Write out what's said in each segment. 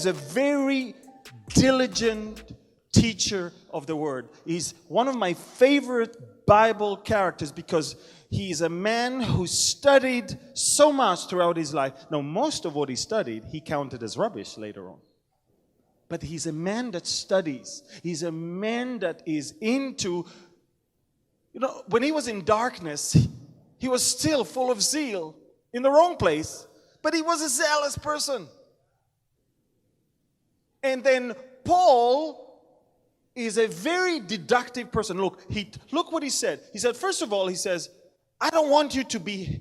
is a very diligent teacher of the word. He's one of my favorite Bible characters because he's a man who studied so much throughout his life. Now, most of what he studied, he counted as rubbish later on. But he's a man that studies. He's a man that is into, when he was in darkness, he was still full of zeal in the wrong place, but he was a zealous person. And then Paul is a very deductive person. Look what he said. He said, first of all, he says, I don't want you to be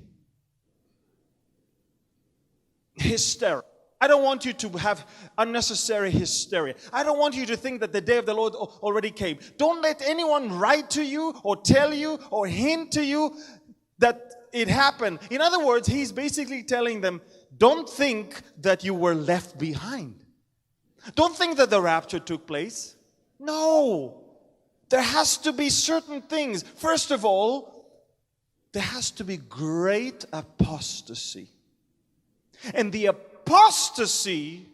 hysterical. I don't want you to have unnecessary hysteria. I don't want you to think that the day of the Lord already came. Don't let anyone write to you or tell you or hint to you that it happened. In other words, he's basically telling them, don't think that you were left behind. Don't think that the rapture took place. No. There has to be certain things. First of all, there has to be great apostasy. And the apostasy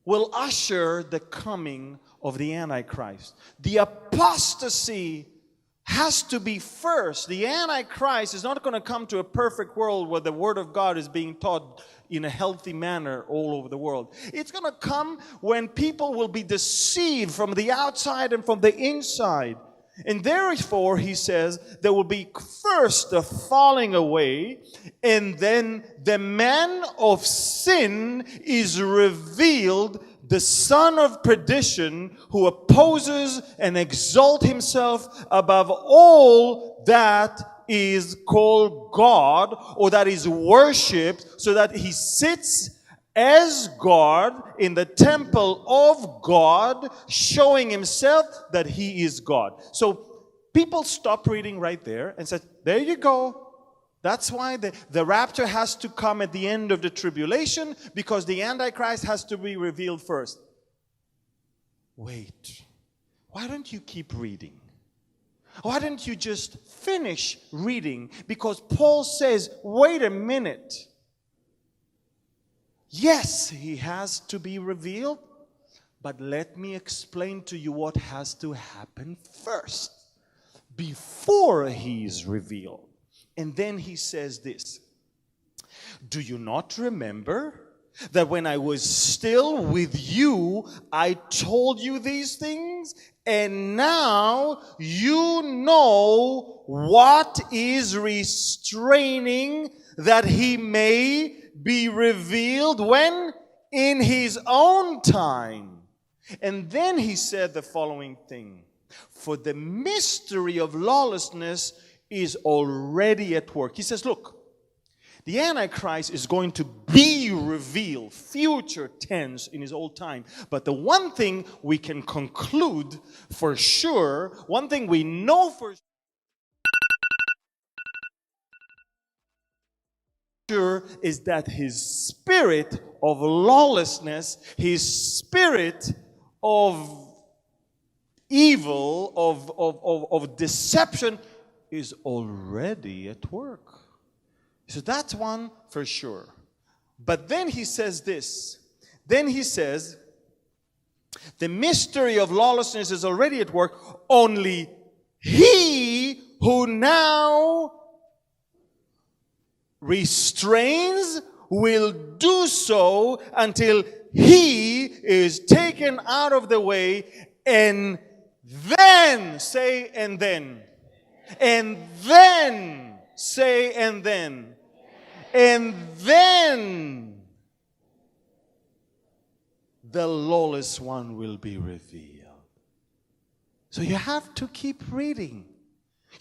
will usher the coming of the Antichrist. The apostasy has to be first. The Antichrist is not going to come to a perfect world where the Word of God is being taught in a healthy manner all over the world. It's going to come when people will be deceived from the outside and from the inside. And therefore, he says, there will be first the falling away, and then the man of sin is revealed, the son of perdition, who opposes and exalts himself above all that is called God, or that is worshipped, so that he sits as God in the temple of God, showing himself that he is God. So people stop reading right there and said, there you go. That's why the rapture has to come at the end of the tribulation, because the Antichrist has to be revealed first. Wait, why don't you keep reading? Why don't you just finish reading? Because Paul says, wait a minute. Yes, he has to be revealed, but let me explain to you what has to happen first before he is revealed. And then he says this, do you not remember that when I was still with you, I told you these things? And now you know what is restraining, that he may be revealed when? In his own time. And then he said the following thing. For the mystery of lawlessness is already at work. He says, look, the Antichrist is going to be revealed, future tense, in his old time. But the one thing we can conclude for sure, one thing we know for sure, is that his spirit of lawlessness, his spirit of evil, of deception, is already at work. So that's one for sure. But then he says this. Then he says, the mystery of lawlessness is already at work. Only he who now restrains will do so until he is taken out of the way. And then, say, and then. And then, say, and then. And then the lawless one will be revealed. So you have to keep reading.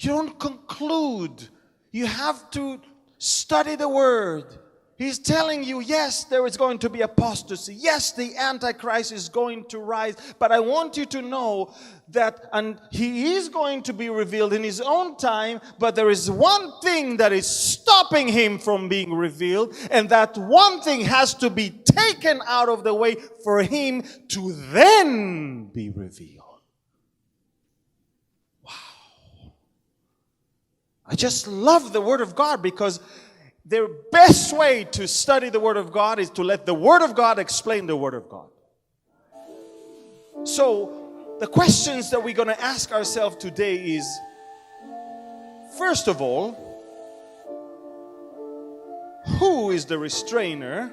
You don't conclude. You have to study the word. He's telling you, yes, there is going to be apostasy. Yes, the Antichrist is going to rise. But I want you to know that he is going to be revealed in his own time. But there is one thing that is stopping him from being revealed. And that one thing has to be taken out of the way for him to then be revealed. Wow. I just love the Word of God, because the best way to study the Word of God is to let the Word of God explain the Word of God. So, the questions that we're going to ask ourselves today is, first of all, who is the restrainer?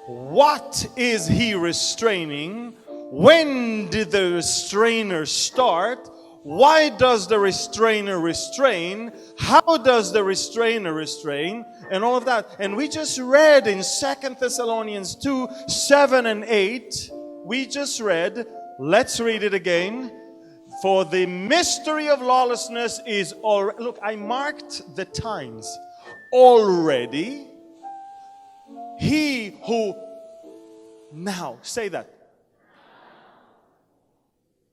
What is he restraining? When did the restrainer start? Why does the restrainer restrain? How does the restrainer restrain? And all of that. And we just read in 2 Thessalonians 2, 7 and 8. We just read. Let's read it again. For the mystery of lawlessness is already. Look, I marked the times. Already. He who. Now, say that.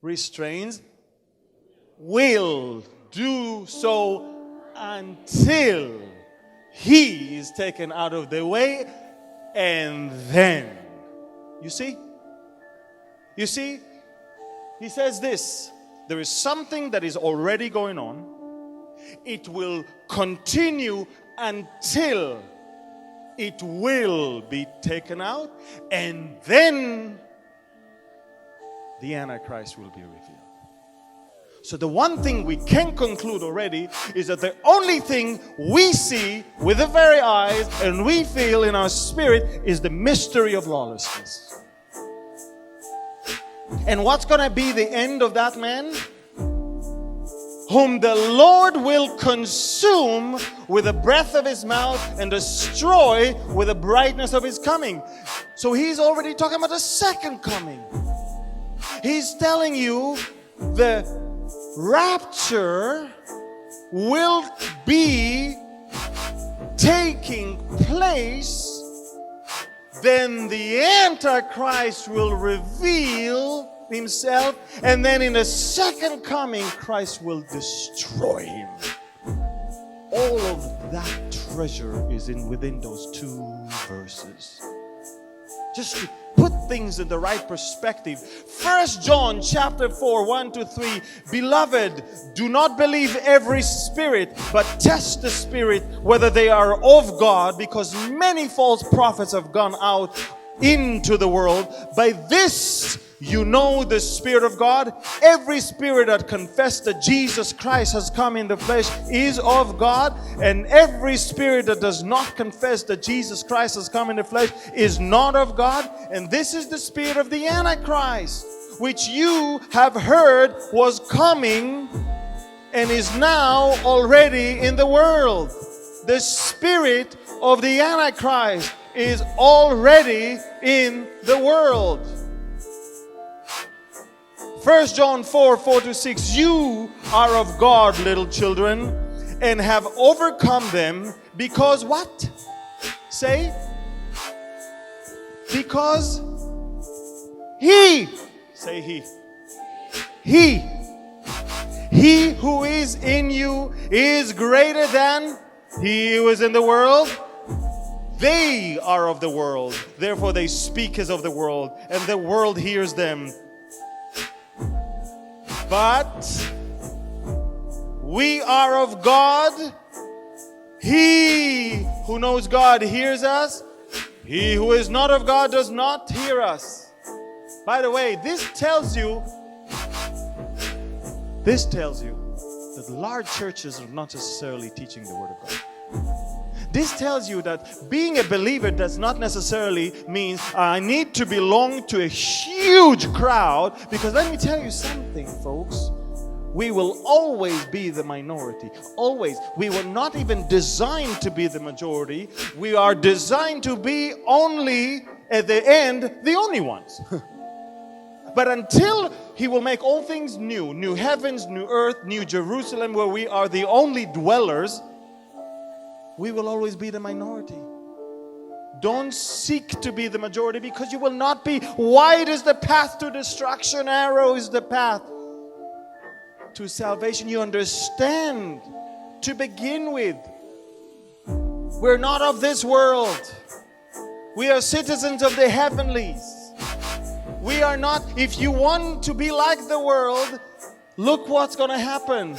Restrains. Will do so until he is taken out of the way, and then. You see? You see? He says this. There is something that is already going on. It will continue until it will be taken out, and then the Antichrist will be revealed. So the one thing we can conclude already is that the only thing we see with the very eyes and we feel in our spirit is the mystery of lawlessness. And what's going to be the end of that man? Whom the Lord will consume with the breath of his mouth and destroy with the brightness of his coming. So he's already talking about the second coming. He's telling you the rapture will be taking place. Then the Antichrist will reveal himself, and then in the second coming, Christ will destroy him. All of that treasure is within those two verses. Just to put things in the right perspective. 1 John chapter 4, 1 to 3. Beloved, do not believe every spirit, but test the spirit whether they are of God, because many false prophets have gone out into the world. By this you know the Spirit of God. Every spirit that confesses that Jesus Christ has come in the flesh is of God. And every spirit that does not confess that Jesus Christ has come in the flesh is not of God. And this is the spirit of the Antichrist, which you have heard was coming and is now already in the world. The spirit of the Antichrist is already in the world. 1 John 4, 4 to 6. You are of God, little children, and have overcome them, because what? Say. Because He. Say He. He who is in you is greater than he who is in the world. They are of the world, therefore they speak as of the world, and the world hears them. But we are of God. He who knows God hears us. He who is not of God does not hear us. By the way, this tells you that large churches are not necessarily teaching the Word of God. This tells you that being a believer does not necessarily mean I need to belong to a huge crowd, because let me tell you something, folks. We will always be the minority. Always. We were not even designed to be the majority. We are designed to be only, at the end, the only ones. But until He will make all things new, new heavens, new earth, new Jerusalem, where we are the only dwellers, we will always be the minority. Don't seek to be the majority, because you will not be. Wide is the path to destruction, narrow is the path to salvation. You understand, to begin with, we're not of this world. We are citizens of the heavenlies. We are not. If you want to be like the world, look what's going to happen.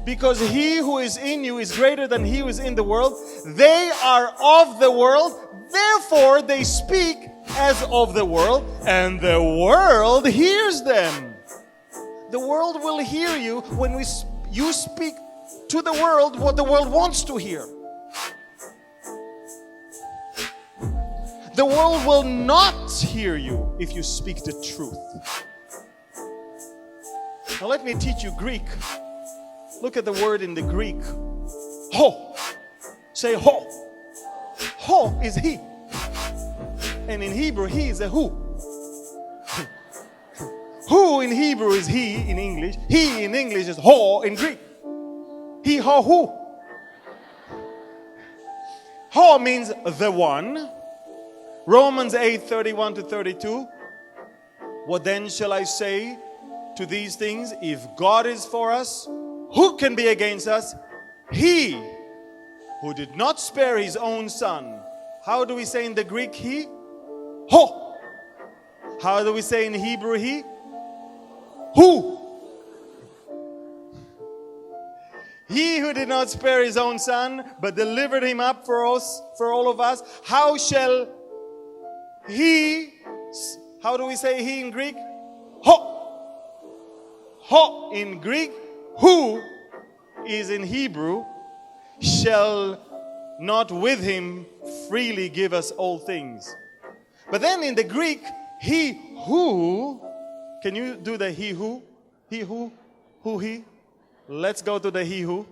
because he who is in you is greater than he who is in the world. They are of the world, therefore they speak as of the world, and the world hears them. The world will hear you when you speak to the world what the world wants to hear. The world will not hear you if you speak the truth. Now let me teach you Greek. Look at the word in the Greek. Ho. Say ho. Ho is he. And in Hebrew, he is a who. Who in Hebrew is he in English. He in English is ho in Greek. He, ho, who. Ho means the one. Romans 8:31-32. What then shall I say to these things? If God is for us, who can be against us? He who did not spare his own son. How do we say in the Greek he? Ho. How do we say in Hebrew he? Who? He who did not spare his own son, but delivered him up for us, for all of us, how shall he, how do we say he in Greek? Ho. Ho in Greek. Who is in Hebrew, shall not with him freely give us all things. But then in the Greek, he who, can you do the he who? He who? Who he? Let's go to the he who.